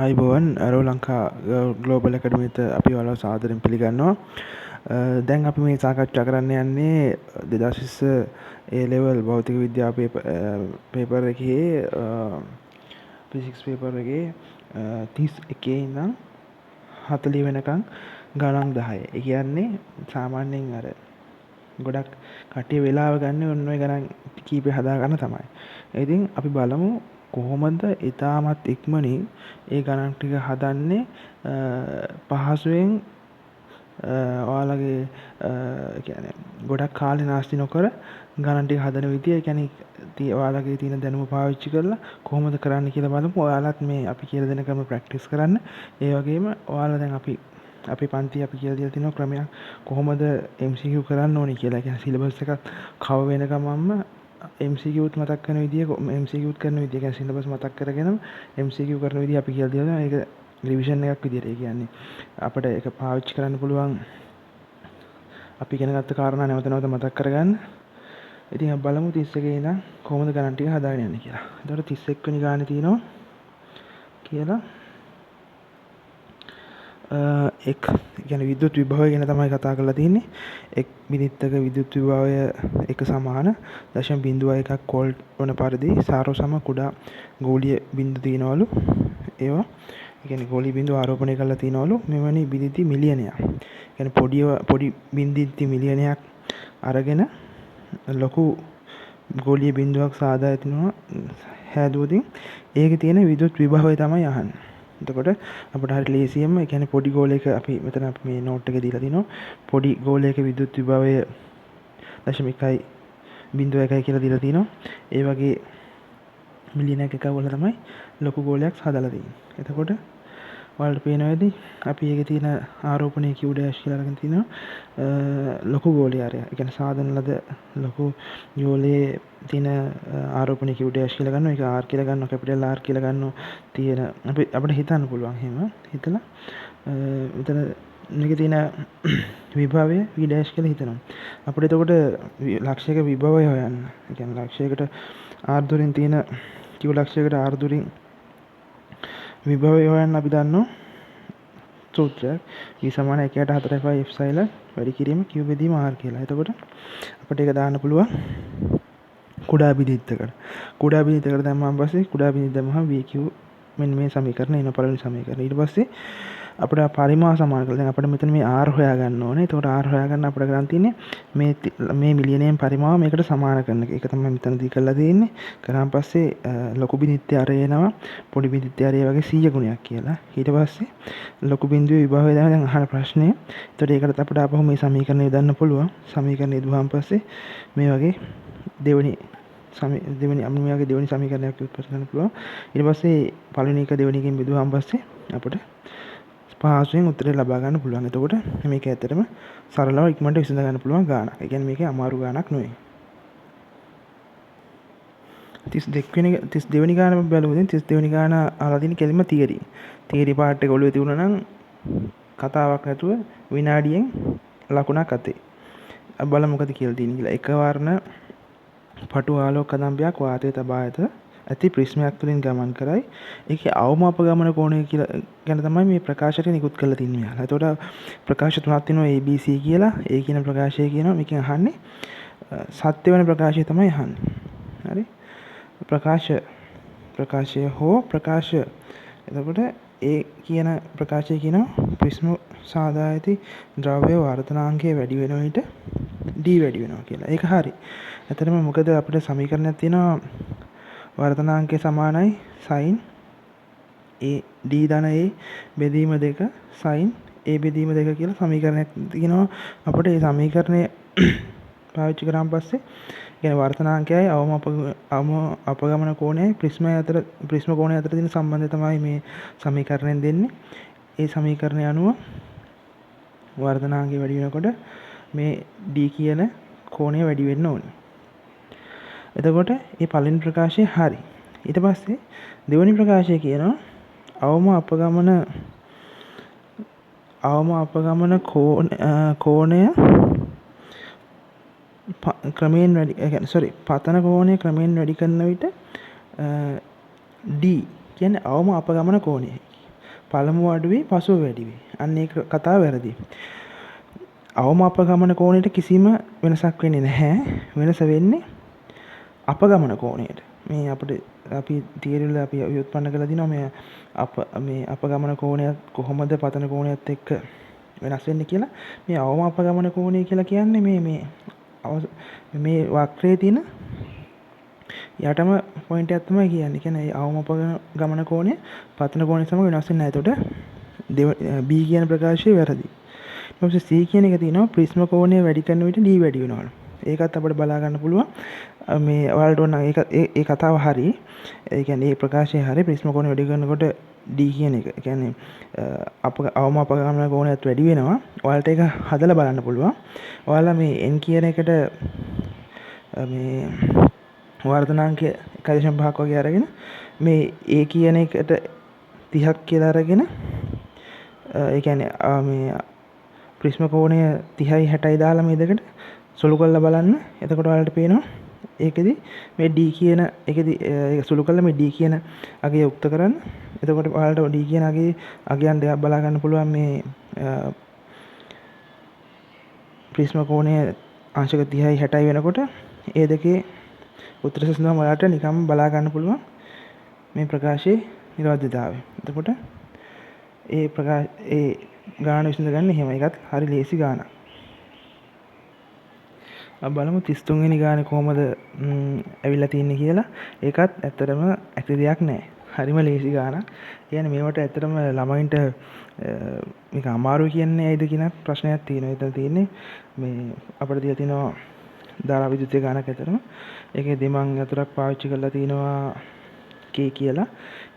අයිබෝවන් arrow Lanka global එකඩමිත අපි වල සාදරෙන් පිළිගන්නවා. දැන් අපි මේ සාකච්ඡා කරන්න යන්නේ 2020 A-level භෞතික විද්‍යා පේපර් එකේ ෆිසික්ස් පේපර් එකේ 31 ඉඳන් 40 වෙනකන් ගණන් 10. ඒ කියන්නේ සාමාන්‍යයෙන් අර ගොඩක් කට්ටිය වෙලාව ගන්න ඔන්න ඔය ගණන් කීපේ හදා ගන්න තමයි. ඉතින් අපි බලමු කොහොමද ඉතාමත් ඉක්මනින් ඒ ගණන් ටික හදන්නේ පහසුවෙන් ඔයාලගේ කියන්නේ ගොඩක් කාලේ නාස්ති නොකර ගණන් ටික හදන විදිය. ඒ කියන්නේ ඔයාලගේ තියෙන දැනුම පාවිච්චි කරලා කොහොමද කරන්න කියලා බලමු. ඔයාලත් මේ අපි කියලා දෙන ක්‍රම ප්‍රැක්ටිස් කරන්න. ඒ වගේම ඔයාලා දැන් අපේ පන්ති අපි කියලා දීලා තියෙන ක්‍රමයක් කොහොමද MCQ කරන්න ඕනේ කියලා. ඒ කියන්නේ සිලබස් එකක් කව වෙන ගමන්ම MCQත් මතක් කරන විදිය MCQත් කරන විදිය කියන්නේ සිලබස් මතක් කරගෙනම MCQ කරන විදිය අපි කියලා දෙනවා. ඒක රිවිෂන් එකක් විදියට. ඒ කියන්නේ අපිට ඒක පාවිච්චි කරන්න පුළුවන් අපි ඉගෙන ගත්ත කාරණා නැවත නැවත මතක් කරගන්න. ඉතින් අපි බලමු 31 ඉඳන් කොහොමද ගණන් ටික හදාගෙන යන්නේ කියලා. එතකොට 31 වෙනි ගානේ තියෙනවා කියලා එක් කියන්නේ විද්‍යුත් විභවය ගැන තමයි කතා කරලා තියෙන්නේ. එක් මිනිත්තක විද්‍යුත් විභවය එක සමාන 0.01 වෝල්ට් වන පරිදි සාරව සම කුඩා ගෝලීය බිඳු තියනවලු. ඒවා කියන්නේ ගෝලීය බිඳු ආරෝපණය කරලා තියනවලු මෙවැනි බිඳිති මිලියනයක්. කියන්නේ පොඩි බිඳිති මිලියනයක් අරගෙන ලොකු ගෝලීය බිඳුවක් සාදා ඇතිනවා හැදුවොතින් ඒකේ තියෙන විද්‍යුත් විභවය තමයි අහන්නේ. එතකොට අපිට හරිය ලේසියෙන්ම ඒ කියන්නේ පොඩි ගෝලයක අපි මෙතන මේ නෝට් එකේ දීලා තිනවා පොඩි ගෝලයක විද්‍යුත් විභවය 0.1 කියලා දීලා තිනවා. ඒ වගේ මිලියනයක් එකක වල තමයි ලොකු ගෝලයක් හදලා තියෙන්නේ. එතකොට ඔයාලට පේනවා ඇති අපි ඒකේ තියෙන ආරෝපණය Q dash කියලා අරගෙන තිනවා ලොකු ගෝලය අරය. ඒ කියන්නේ සාධන ලද ලොකු ගෝලයේ තියෙන ආරෝපණය Q dash කියලා ගන්නවා. ඒක R කියලා ගන්නවා, කැපිටල් R කියලා ගන්නවා. තියෙන අපිට හිතන්න පුළුවන් එහෙම. හිතලා මෙතන මේකේ තියෙන විභවය V dash කියලා හිතනවා. අපිට එතකොට ලක්ෂයක විභවය හොයන්න. ඒ කියන්නේ ලක්ෂයකට R දුරින් තියෙන Q ලක්ෂයකට R දුරින් විභවය හොයන්න අපි දන්නවා සූත්‍රයක් V සමාන 1/4 එප්සයිලන් වැඩි කිරීම Q බෙදීම R කියලා. එතකොට අපිට ඒක දාන්න පුළුවන් කුඩා බිඳිත්තකට. කුඩා බිඳිත්තකට දැම්මම පස්සේ කුඩා බිඳිත්ත දැම්මම VQ මෙන්න මේ සමීකරණය එන පළවෙනි සමීකරණය. ඊට පස්සේ අපිට පරිමාව සමාන කරලා දැන් අපිට මෙතන මේ R හොයා ගන්න ඕනේ. එතකොට R හොයා ගන්න අපිට කරන් තියෙන්නේ මේ මිලියනයෙන් පරිමාව මේකට සමාන කරන එක. ඒක තමයි මෙතනදී කරලා තියෙන්නේ. කරාන් පස්සේ ලොකු බිඳිත්තේ අර එනවා පොඩි බිඳිත්තේ අර වගේ 100 ගුණයක් කියලා. ඊට පස්සේ ලොකු බිඳුවේ විභවය දැන් අහන ප්‍රශ්නේ. එතකොට ඒකට අපිට ආපහු මේ සමීකරණය දාන්න පුළුවන්. සමීකරණය දුවාන් පස්සේ මේ වගේ දෙවෙනි මේ වගේ දෙවෙනි සමීකරණයක් උත්පත්ති කරන්න පුළුවන්. ඊට පස්සේ පළවෙනි එක දෙවෙනි එකෙන් බෙදුවාන් පස්සේ අපිට පහසුවෙන් උත්තරේ ලබා ගන්න පුළුවන්. එතකොට මේක ඇත්තටම සරලව ඉක්මනට විසඳ ගන්න පුළුවන් ගානක්. ඒ කියන්නේ මේකේ අමාරු ගානක් නෙවෙයි. 32 වෙනි ගාන බලමු. දැන් 32 වෙනි ගාන අහලා තියෙන කෙලින්ම තියරි. තියරි පාර්ට් එක ඔළුවේ තියුණා නම් කතාවක් නැතුව විනාඩියෙන් ලකුණක් අතේ. අපි බලමු මොකද කියලා තියෙන්නේ කියලා. එක වර්ණ පටු ආලෝක කදම්බයක් වාතයේ තබා ඇති ප්‍රිස්මයක් තුලින් ගමන් කරයි. ඒකේ අවම අපගමන කෝණය කියලා ගැන තමයි මේ ප්‍රකාශයට නිකුත් කරලා තින්නේ මෙයාලා. එතකොට ප්‍රකාශ තුනක් තියෙනවා ABC කියලා. ඒ කියන ප්‍රකාශය කියනවා මේකෙන් අහන්නේ සත්‍ය වෙන ප්‍රකාශය තමයි අහන්නේ. හරි? ප්‍රකාශය හෝ ප්‍රකාශ. එතකොට ඒ කියන ප්‍රකාශය කියනවා ප්‍රිස්ම සාදා ඇති ද්‍රව්‍ය වර්ධනාංකය වැඩි වෙන විට D වැඩි වෙනවා කියලා. ඒක හරි. ඇත්තටම මොකද අපිට සමීකරණයක් තියෙනවා වර්ධනාංකය සමානයි sin A D ධන A බෙදීම 2 sin A බෙදීම 2 කියලා සමීකරණයක් තියෙනවා. අපිට මේ සමීකරණය පාවිච්චි කරාන් පස්සේ කියන්නේ වර්ධනාංකයයි අවම අපගමන කෝණයයි ප්‍රිස්ම කෝණය අතර තියෙන සම්බන්ධය තමයි මේ සමීකරණයෙන් දෙන්නේ. ඒ සමීකරණය අනුව වර්ධනාංකය වැඩි වෙනකොට මේ D කියන කෝණය වැඩි වෙන්න ඕනේ. එතකොට මේ පළවෙනි ප්‍රකාශය හරි. ඊට පස්සේ දෙවෙනි ප්‍රකාශය කියනවා අවම අපගමන කෝණය ක්‍රමයෙන් වැඩි පතන කෝණය ක්‍රමයෙන් වැඩි කරන විට D කියන්නේ අවම අපගමන කෝණය. පළමු අඩුවේ පසුව වැඩි වේ. අන්න ඒක කතාව වැරදි. අවම අපගමන කෝණයට කිසිම වෙනසක් වෙන්නේ නැහැ. වෙනස වෙන්නේ අපගමන කෝණයට. මේ අපි තියරි වල අපි ව්‍යුත්පන්න කරලා දිනවා මේ අපගමන කෝණයත් කොහොමද පතන කෝණයත් එක්ක වෙනස් වෙන්නේ කියලා. මේ අවම අපගමන කෝණය කියලා කියන්නේ මේ වක්‍රයේ තියෙන යටම පොයින්ට් එකක් තමයි කියන්නේ. කියන්නේ අවම අපගමන කෝණය පතන කෝණය සමග වෙනස් වෙන්නේ නැහැ. එතකොට B කියන ප්‍රකාශය වැරදි. ඊට පස්සේ C කියන එක තියෙනවා ප්‍රිස්ම කෝණය වැඩි කරන විට D වැඩි වෙනවලු. ඒකත් අපිට බලා ගන්න පුළුවන්. මේ ඔයාලට ඕන නම් ඒ කතාව හරි. ඒ කියන්නේ මේ ප්‍රකාශය හරි. ප්‍රිස්ම කෝණය වැඩි කරනකොට D කියන එක. ඒ කියන්නේ අවම අපගමන කෝණයත් වැඩි වෙනවා. ඔයාලට ඒක හදලා බලන්න පුළුවන්. ඔයාලා මේ n කියන එකට මේ වර්ධනාංකය 1.5ක් වගේ අරගෙන මේ a කියන එකට 30ක් කියලා අරගෙන ඒ කියන්නේ මේ ප්‍රිස්ම කෝණය 30යි 60යි දාලා මේ දෙකට සුළු කරලා බලන්න. එතකොට ඔයාලට පේනවා ඒකෙදි මේ D කියන ඒකෙදි ඒක සුළු කරලා මේ D කියන අගය යුක්ත කරන්න. එතකොට ඔයාලට D කියන අගයන් දෙකක් බලා ගන්න පුළුවන් මේ ප්‍රිස්ම කෝණය අංශක 30යි 60යි වෙනකොට ඒ දෙකේ උත්තර සැසඳුම ඔයාලට නිකම්ම බලා ගන්න පුළුවන් මේ ප්‍රකාශයේ නිර්වද්‍යතාවය. එතකොට ඒ ගාන විසඳගන්න එහෙම. ඒකත් හරි ලේසි ගානක්. අපි බලමු 33 වෙනි ගානේ කොහමද ඇවිල්ලා තින්නේ කියලා. ඒකත් ඇත්තටම ඇති දෙයක් නෑ. හරිම ලේසි ගානක්. කියන්නේ මේවට ඇත්තටම ළමයින්ට මේක අමාරුයි කියන්නේ ඇයිද කියන ප්‍රශ්නයක් තියෙනවා. එතන තියෙන්නේ මේ අපිට දීලා තිනවා ධාරා විද්‍යුතය ගානක් ඇතරම. ඒකේ දෙමං යතුරක් පාවිච්චි කරලා තිනවා K කියලා.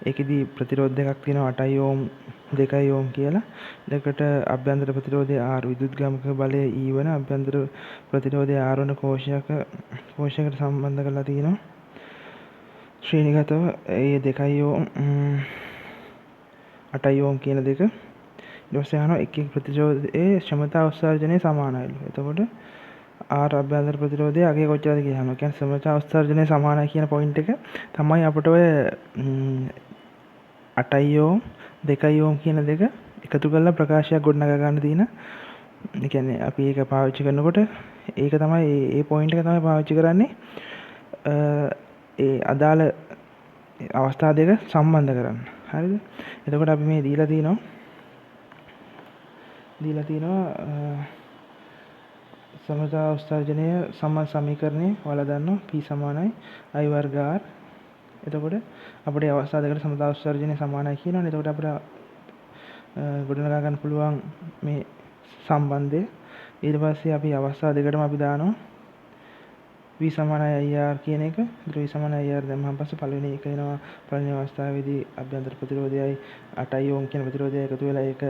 ඒකෙදි ප්‍රතිරෝධ දෙකක් තියෙනවා 8 ඕම් 2 ඕම් කියලා. දෙකට අභ්‍යන්තර ප්‍රතිරෝධය R විද්‍යුත්ගාමක බලය E වන අභ්‍යන්තර ප්‍රතිරෝධය R වන කෝෂයකට සම්බන්ධ කරලා තියෙනවා. ශ්‍රේණිගතව ඒ 2 ඕම් 8 ඕම් කියන දෙක ඊට පස්සේ අහනවා එක ප්‍රතිරෝධයේ ක්ෂමතා උත්සර්ජනය සමානයිලු. එතකොට R අභ්‍යන්තර ප්‍රතිරෝධය අගේ කොච්චරද කියලා අහනවා. කියන්නේ ක්ෂමතා උත්සර්ජනය සමානයි කියන පොයින්ට් එක තමයි අපිට ඔය 8 ඕම් 2 ඕම් කියන දෙක එකතු කරලා ප්‍රකාශයක් ගොඩනගා ගන්න තියෙන. ඒ කියන්නේ අපි ඒක පාවිච්චි කරනකොට ඒක තමයි ඒ පොයින්ට් එක තමයි පාවිච්චි කරන්නේ ඒ අදාළ අවස්ථා දෙක සම්බන්ධ කරන්න. හරිද? එතකොට අපි මේ දීලා තිනවා සමතා උත්සර්ජනය සමීකරණය ඔයාලා දන්නවා P සමානයි I වර්ග R. එතකොට අපිට අවස්ථා දෙකට සමතා උත්සර්ජනය සමානයි කියනවනේ. එතකොට අපිට ගොඩනගා ගන්න පුළුවන් මේ සම්බන්ධය. ඊට පස්සේ අපි අවස්ථා දෙකටම අපි දානවා V සමානයි IR කියන එක. V සමානයි IR දැම්මම පස්සේ පළවෙනි එක එනවා. පළවෙනි අවස්ථාවේදී අභ්‍යන්තර ප්‍රතිරෝධයයි 8 ඕම් කියන ප්‍රතිරෝධය එකතු වෙලා ඒක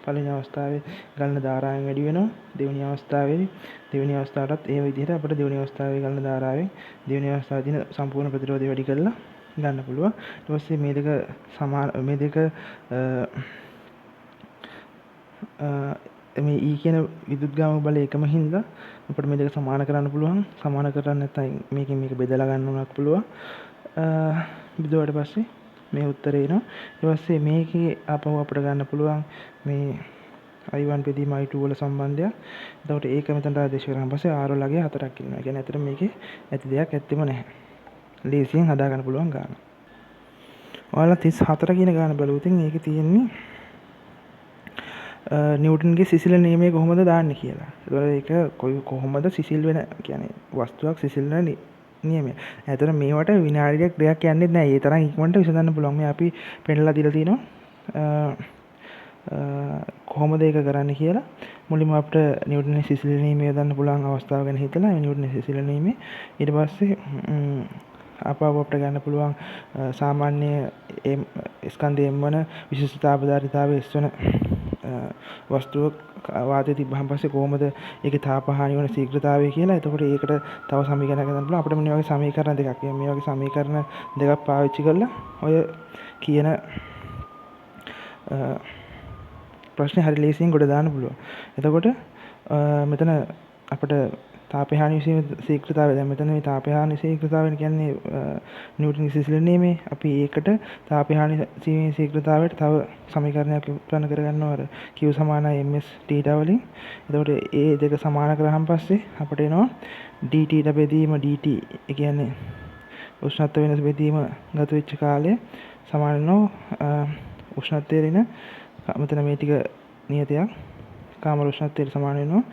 පළවෙනි අවස්ථාවේ ගලන ධාරාවෙන් වැඩි වෙනවා. දෙවෙනි අවස්ථාවටත් ඒ විදිහට අපිට දෙවෙනි අවස්ථාවේ ගලන ධාරාවෙන් දෙවෙනි අවස්ථාවේ තියෙන සම්පූර්ණ ප්‍රතිරෝධය වැඩි කරලා ගන්න පුළුවන්. ඊට පස්සේ මේ දෙක මේ E කියන විද්‍යුත්ගාමක බලය එකම හින්දා අපිට මේ දෙක සමාන කරන්න පුළුවන්. සමාන කරන්නේ නැත්නම් මේකෙන් මේක බෙදලා ගන්න උනක් පුළුවන්. බෙදුවාට පස්සේ මේ උත්තරේ එනවා. ඊට පස්සේ මේකේ ආපහු අපිට ගන්න පුළුවන් මේ I1 බෙදීම I2 වල සම්බන්ධය. එතකොට ඒක මෙතනට ආදේශ කරාන් පස්සේ R වලගේ 4ක් ඉන්නවා. කියන්නේ අතට මේකේ ඇති දෙයක් ඇත්තෙම නැහැ. ලේසියෙන් හදා ගන්න පුළුවන් ගාන. ඔයාලා 34 කියන ගාන බලුවොත් මේකේ තියෙන්නේ නිව්ටන්ගේ සිසිල නියමය කොහොමද දාන්නේ කියලා. ඒක කොහොමද සිසිල් වෙන කියන්නේ වස්තුවක් සිසිල් වෙන නියමය. ඇතර මේවට විනාඩියක් දෙකක් යන්නේ නැහැ. ඒ තරම් ඉක්මනට විසඳන්න පුළුවන්. මේ අපි පෙන්නලා දීලා තිනවා කොහොමද ඒක කරන්නේ කියලා. මුලින්ම අපිට නිව්ටන්ගේ සිසිල් නියමය දාන්න පුළුවන් අවස්ථාව ගැන හිතලා නිව්ටන්ගේ සිසිල් නියමය ඊට පස්සේ අපව අපිට ගන්න පුළුවන් සාමාන්‍ය ස්කන්ධය M වන විශිෂ්ට තාපධාරීතාවය S වන වස්තුව වාතයේ තිබ්බහම පස්සේ කොහොමද ඒකේ තාප හානි වන ශීඝ්‍රතාවය කියලා. එතකොට ඒකට තව සමීකරණයක් ගන්න පුළුවන්. අපිට මේ වගේ සමීකරණ දෙකක්. මේ වගේ සමීකරණ දෙකක් පාවිච්චි කරලා ඔය කියන ප්‍රශ්නේ හරි ලේසියෙන් ගොඩ දාන්න පුළුවන්. එතකොට මෙතන අපිට තාපය හානි වීම ශීඝ්‍රතාවය. දැන් මෙතන මේ තාපය හානි ශීඝ්‍රතාවය කියන්නේ නිව්ටන් විශේෂණ නියමයේ අපි ඒකට තාපය හානි වීමේ ශීඝ්‍රතාවයට තව සමීකරණයක් උත්පන්න කරගන්නවා අර q සමානයි ms θ වලින්. එතකොට ඒ දෙක සමාන කරාන් පස්සේ අපිට එනවා dt බෙදීම dt ඒ කියන්නේ උෂ්ණත්ව වෙනස බෙදීම ගත වෙච්ච කාලය සමාන වෙනවා උෂ්ණත්වයේ රින මෙතන මේ ටික නියතයක් කාමර උෂ්ණත්වයට සමාන වෙනවා.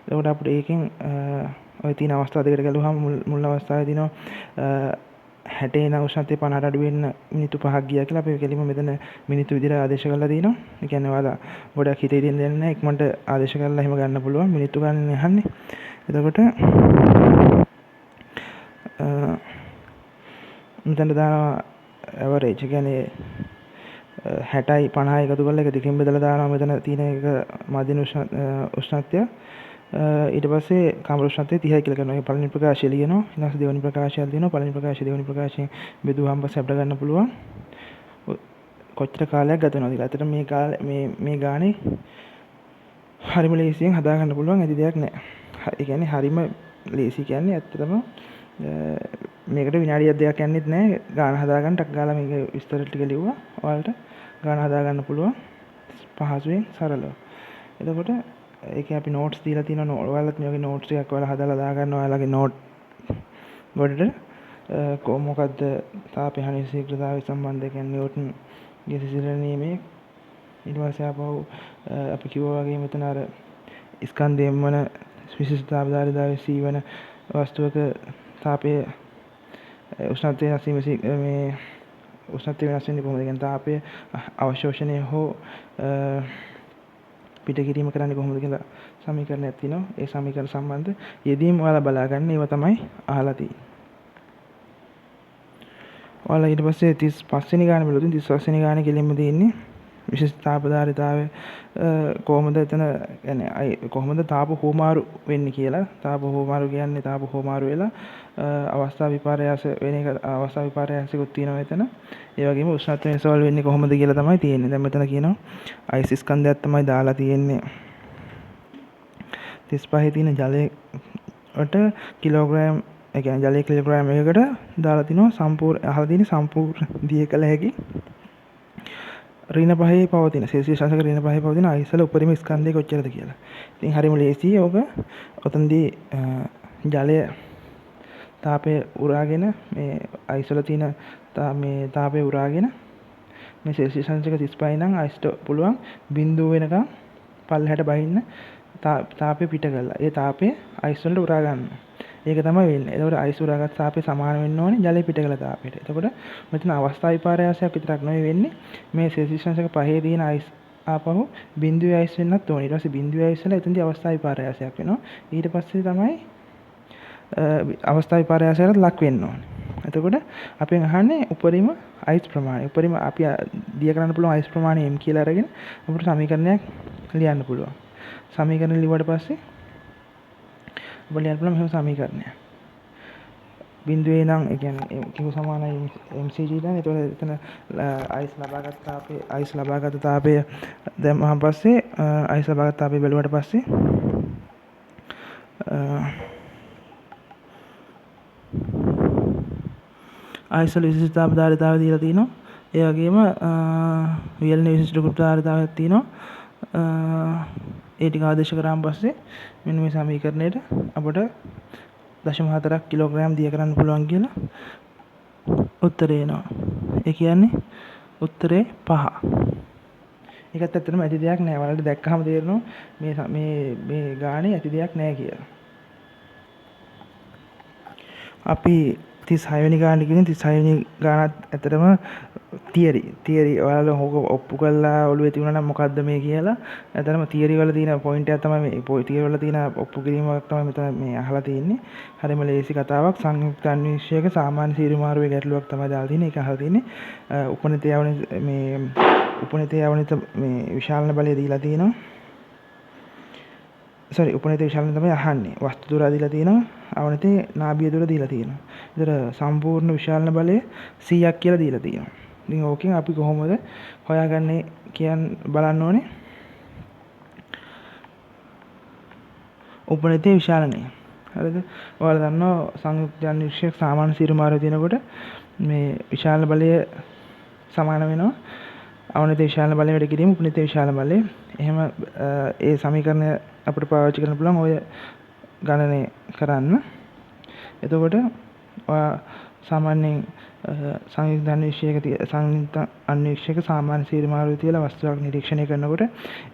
එතකොට අපිට ඒකෙන් ඔය තියෙන අවස්ථා දෙකට ගැලුවාම මුල් අවස්ථාවේ දිනවා 60 නම් උෂ්ණත්වය 50ට අඩු වෙන්න මිනිත්තු 5ක් ගියා කියලා අපි කෙලින්ම මෙතන මිනිත්තු විදිහට ආදේශ කරලා දිනවා. ඒ කියන්නේ ඔයාලා ගොඩක් හිතේ දෙන්න දෙන්නේ නැහැ. ඉක්මනට ආදේශ කරලා එහෙම ගන්න පුළුවන්. මිනිත්තු ගන්න යන්නේ. එතකොට මෙතන දානවා ඇවරේජ්. ඒ කියන්නේ 60යි 50යි එකතු කරලා එක දෙකෙන් බෙදලා දානවා මෙතන තියෙන එක මධ්‍යම උෂ්ණත්වය. ඊට පස්සේ කාමර උෂ්ණත්වය 30යි කියලා කරනවා. ඒ පළවෙනි ප්‍රකාශය ලියනවා. ඊට පස්සේ දෙවෙනි ප්‍රකාශයක් දෙනවා. පළවෙනි ප්‍රකාශය දෙවෙනි ප්‍රකාශයෙන් බෙදුවාම පස්සේ අපිට ගන්න පුළුවන් කොච්චර කාලයක් ගත වෙනවද කියලා. ඇත්තට මේ ගානේ හරිම ලේසියෙන් හදා ගන්න පුළුවන් ඇති දෙයක් නෑ. ඒ කියන්නේ හරිම ලේසි කියන්නේ ඇත්තටම මේකට විනාඩියක් දෙයක් යන්නෙත් නෑ. ගාන හදා ගන්න ටක් ගාලා මේක විස්තර ටික ලිව්වා. ඔයාලට ගාන හදා ගන්න පුළුවන් පහසුවෙන් සරලව. එතකොට ඒකේ අපි නෝට්ස් දීලා තියෙනවා. ඔයාලත් මේ වගේ නෝට්ස් ටිකක් ඔයාලා හදාලා දා ගන්න ඔයාලගේ නෝට් ගොඩට මොකද්ද තාපය හානි ශීඝ්‍රතාවය සම්බන්ධ කියන්නේ නිව්ටන් ගේ විශේෂණ නියමයේ. ඊට පස්සේ ආපහු අපි කිව්වා වගේ මෙතන අර ස්කන්ධයෙන් වන විශිෂ්ටතාවධාරීතාවය c වන වස්තුවක තාපයේ උෂ්ණත්වය වෙනස් වීම මේ උෂ්ණත්වය වෙනස් වෙන්නේ කොහොමද? කියන්නේ තාපය අවශෝෂණය හෝ පිට කිරීම කරන්නේ කොහොමද කියලා සමීකරණයක් තියෙනවා. ඒ සමීකරණ සම්බන්ධ යෙදීම් ඔයාලා බලා ගන්න. ඒව තමයි අහලා තියෙන්නේ. ඔයාලා ඊට පස්සේ 35 වෙනි ගාන බලුවොත් 35 වෙනි ගානේ කෙලින්ම තියෙන්නේ විශිෂ්ටතාවධාරීතාවය කොහොමද එතන يعني කොහොමද තාප හෝමාරු වෙන්නේ කියලා. තාප හෝමාරු කියන්නේ තාප හෝමාරු වෙලා අවස්ථා විපර්යාස වෙන එක අවස්ථා විපර්යාසයකුත් තියෙනවා එතන. ඒ වගේම උෂ්ණත්වය වෙනසවල් වෙන්නේ කොහොමද කියලා තමයි තියෙන්නේ. දැන් මෙතන කියනවා අයිස් ස්කන්ධයක් තමයි දාලා තියෙන්නේ. 35 තියෙන ජලයට කිලෝග්‍රෑම් ඒ කියන්නේ ජලයේ කිලෝග්‍රෑම් එකකට දාලා තිනවා සම්පූර්ණ අහලා තියෙන සම්පූර්ණ දිය කළ හැකි ඍණ 5 පවතින සෙල්සියස් අංශක ඍණ 5 පවතින අයිස් වල උපරිම ස්කන්ධය කොච්චරද කියලා. ඉතින් හරිම ලේසියි. ඔබ ඔතනදී ජලය තාපය උරාගෙන මේ අයිස් වල තියෙන මේ තාපය උරාගෙන මේ සෙල්සියස් අංශක 35 නම් අයිස්ට පුළුවන් බිඳුව වෙනකන් පල්ලෙහාට බහින්න තාපය පිට කරලා. ඒ තාපය අයිස් වලට උරා ගන්න. ඒක තමයි වෙන්නේ. එතකොට අයිස් උරාගත් තාපය සමාන වෙන්න ඕනේ ජලය පිට කළ තාපයට. එතකොට මෙතන අවස්ථා විපර්යාසයක් විතරක් නෙවෙයි වෙන්නේ. මේ සෙල්සියස් අංශක 5 තියෙන අයිස් ආපහු බිඳුවේ අයිස් වෙන්නත් ඕනේ. ඊට පස්සේ බිඳුවේ අයිස් වල එතනදී අවස්ථා විපර්යාසයක් වෙනවා. ඊට පස්සේ තමයි අවස්ථා විපර්යාසයකට ලක් වෙන්න ඕනේ. එතකොට අපෙන් අහන්නේ උපරිම අයිස් ප්‍රමාණය. උපරිම අපි දිය කරන්න පුළුවන් අයිස් ප්‍රමාණය m කියලා අරගෙන අපිට සමීකරණයක් ලියන්න පුළුවන්. සමීකරණ ලිව්වට පස්සේ අපිට ලියන්න පුළුවන් මෙහෙම සමීකරණයක්. බිඳුවේ නම් ඒ කියන්නේ q සමානයි mcg දැන් එතකොට එතන අයිස් ලබාගත් තාපය දැම්මහන් පස්සේ අයිස් ලබාගත් තාපය බැලුවට පස්සේ අයිස් වල විශිෂ්ටතාවධාරීතාවය දීලා තිනවා. ඒ වගේම වියලන විශිෂ්ටතාවධාරීතාවයක් තියෙනවා. ඒ ටික ආදේශ කරාන් පස්සේ මෙන්න මේ සමීකරණයට අපට 0.4 කිලෝග්‍රෑම් දිය කරන්න පුළුවන් කියලා උත්තරේ එනවා. ඒ කියන්නේ උත්තරේ 5. ඒකත් ඇත්තටම ඇති දෙයක් නෑ. ඔයාලට දැක්කහම තේරෙනවා මේ ගානේ ඇති දෙයක් නෑ කියලා. අපි 36 වෙනි ගානට ගිහින් 36 වෙනි ගානත් ඇත්තටම තියරි ඔයාලා හොක ඔප්පු කරලා ඔළුවේ තියුණා නම් මොකද්ද මේ කියලා ඇත්තටම තියරි වල තියෙන පොයින්ට් එක තමයි මේ තියරි වල තියෙන ඔප්පු කිරීමක් තමයි මෙතන මේ අහලා තියෙන්නේ. හරිම ලේසි කතාවක්. සංයුක්ත අන්වීක්ෂයක සාමාන්‍ය සීරුමාරුවේ ගැටලුවක් තමයි දාලා තියෙන්නේ. ඒක අහලා තියෙන්නේ. උපනිතය අවනිත මේ විශාලන බලය දීලා තියෙනවා. උපනිතය විශාලන තමයි අහන්නේ. වස්තු දුර දීලා තියෙනවා. අවනිතේ නාභිය දුර දීලා තියෙනවා. ඒතර සම්පූර්ණ විශාලන බලය 100ක් කියලා දීලා තියෙනවා. ඉතින් ඕකෙන් අපි කොහොමද හොයාගන්නේ බලන්න ඕනේ. උපනිතය විශාලනය හරිද? ඔයාලා දන්නවා සංයුක්ත අන්වීක්ෂක සාමාන්‍ය සීරුමාරුවේ තියෙනකොට මේ විශාල බලය සමාන වෙනවා අවනතේ විශාල බලය වැඩි කිරීම උපනතේ විශාල බලය. එහෙම ඒ සමීකරණය අපිට පාවිච්චි කරන්න පුළුවන් ඔය ගණනය කරන්න. එතකොට ඔයා සාමාන්‍යයෙන් සංයුක්ත අන්වීක්ෂක සාමාන්‍ය සීරුමාරුවේ තියලා වස්තුවක් නිරීක්ෂණය කරනකොට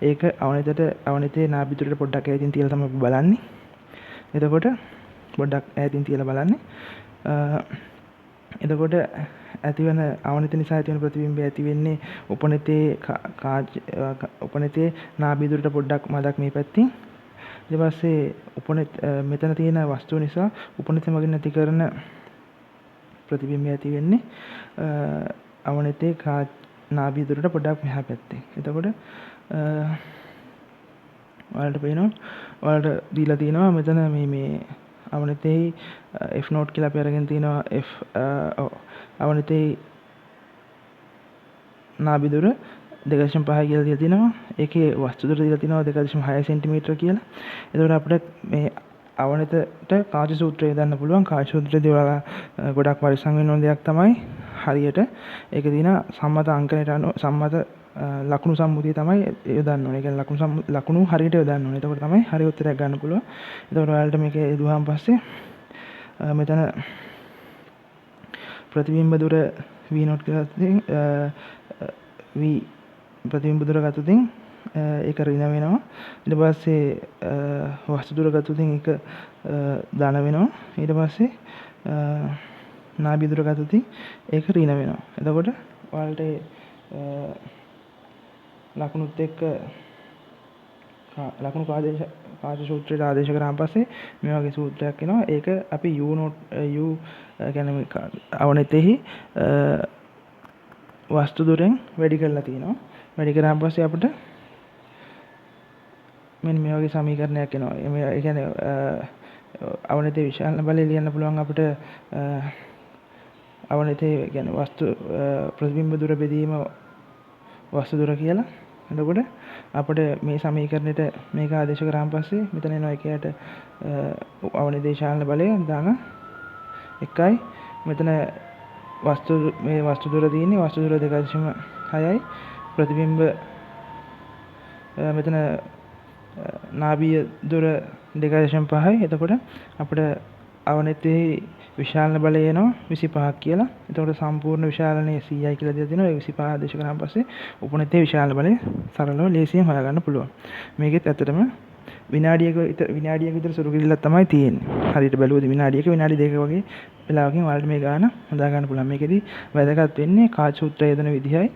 ඒක අවනතේ නාභිතුරට පොඩ්ඩක් ඈතින් තියලා තමයි බලන්නේ. එතකොට පොඩ්ඩක් ඈතින් තියලා බලන්නේ. එතකොට ඇතිවන අවනත නිසා ඇතිවන ප්‍රතිබිම්බය ඇති වෙන්නේ උපනතේ නාභිදුරට පොඩ්ඩක් මදක් මේ පැත්තින්. ඊට පස්සේ මෙතන තියෙන වස්තුව නිසා උපනතේ මගින් නැති කරන ප්‍රතිබිම්බය ඇති වෙන්නේ අවනතේ නාභිදුරට පොඩ්ඩක් මෙහා පැත්තේ. එතකොට ඔයාලට පේනවා ඔයාලට දීලා තියෙනවා මෙතන මේ අවනතේ F නෝට් කියලා අපි අරගෙන තිනවා F අවනතේ නාභිදුර 2.5 කියලා දීලා තිනවා. ඒකේ වස්තු දුර දීලා තිනවා 2.6 සෙන්ටිමීටර කියලා. එතකොට අපිට මේ අවනතට කාච සූත්‍රය දාන්න පුළුවන්. කාච සූත්‍රයේදී ඔයාලා ගොඩක් පරිස්සම් වෙන්න ඕන දෙයක් තමයි හරියට ඒකේ තියෙන සම්මත අංකනයට අනුව සම්මත ලකුණු සම්මුතිය තමයි යොදන්න ඕනේ. ඒ කියන්නේ ලකුණු හරියට යොදන්න ඕනේ. එතකොට තමයි හරි උත්තරයක් ගන්න පුළුවන්. එතකොට ඔයාලට මේක යදුවාන් පස්සේ මෙතන ප්‍රතිබිම්බ දුර v not කියලා තියෙන v ප්‍රතිබිම්බ දුර ගත්තොතින් ඒක ඍණ වෙනවා. ඊට පස්සේ වස්තු දුර ගත්තොතින් ඒක ධන වෙනවා. ඊට පස්සේ නාභි දුර ගත්තොතින් ඒක ඍණ වෙනවා. එතකොට ඔයාලට ලකුණුත් එක්ක ලකුණු කාච සූත්‍රයට ආදේශ කරාන් පස්සේ මේ වගේ සූත්‍රයක් එනවා. ඒක අපි u කියන්නේ අවනතෙහි වස්තු දුරෙන් වැඩි කරලා තිනවා. වැඩි කරාන් පස්සේ අපිට මෙන්න මේ වගේ සමීකරණයක් එනවා. ඒ කියන්නේ අවනතේ විශාල බලය ලියන්න පුළුවන් අපිට අවනතේ කියන්නේ වස්තු ප්‍රතිබිම්බ දුර බෙදීම වස්තු දුර කියලා. එතකොට අපිට මේ සමීකරණයට මේක ආදේශ කරාන් පස්සේ මෙතන එනවා එකයට අවනතේ විශාල බලය දාන 1යි. මෙතන මේ වස්තු දුර තියෙන්නේ වස්තු දුර 2.6යි. ප්‍රතිබිම්බ මෙතන නාභීය දුර 2.5යි. එතකොට අපිට අවනතේ විශාලන බලය එනවා 25ක් කියලා. එතකොට සම්පූර්ණ විශාලනයේ 100යි කියලා දීලා තිනවා. ඒ 25 ආදේශ කරාන් පස්සේ උපනතේ විශාල බලය සරලව ලේසියෙන් හොයාගන්න පුළුවන්. මේකෙත් ඇත්තටම විනාඩියක විතර සුරු කිරිල්ලක් තමයි තියෙන්නේ. හරියට බැලුවොත් විනාඩියක විනාඩි 2ක වගේ වෙලාවකින් ඔයාලට මේ ගාන හදා ගන්න පුළුවන්. මේකෙදි වැදගත් වෙන්නේ කාච සූත්‍රය යොදන විදිහයි